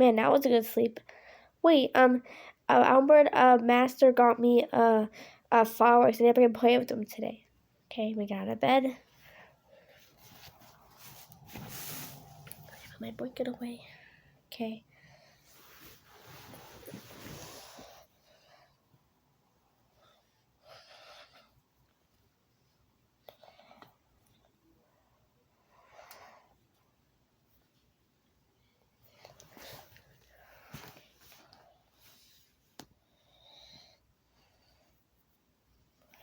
Man, that was a good sleep. Wait, Albert, Master got me fireworks, and I'm gonna play with them today. Okay, we got out of bed. Put my blanket away. Okay.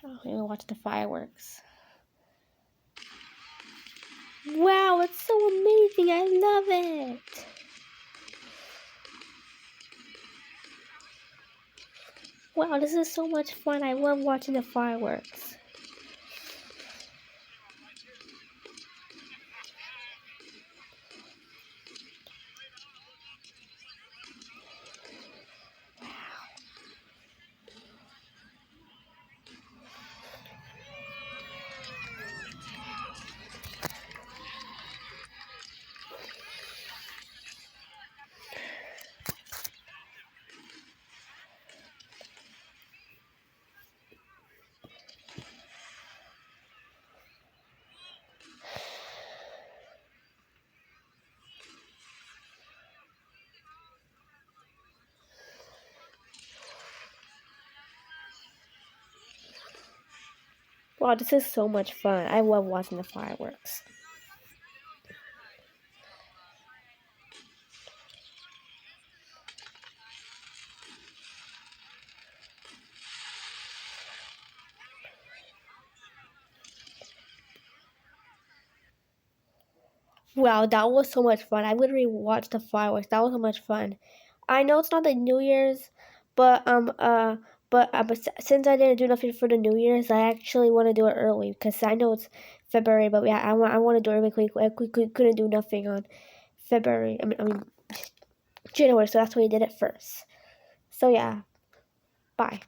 Oh, I'm gonna watch the fireworks. Wow, it's so amazing! I love it. Wow, this is so much fun. I love watching the fireworks. Wow, this is so much fun. I love watching the fireworks. Wow, that was so much fun. I literally watched the fireworks. That was so much fun. I know it's not the New Year's, but since I didn't do nothing for the New Year's, I actually want to do it early because I know it's February, but yeah, I want to do it really quick. We couldn't do nothing on February. I mean January, so that's why we did it first. So yeah, bye.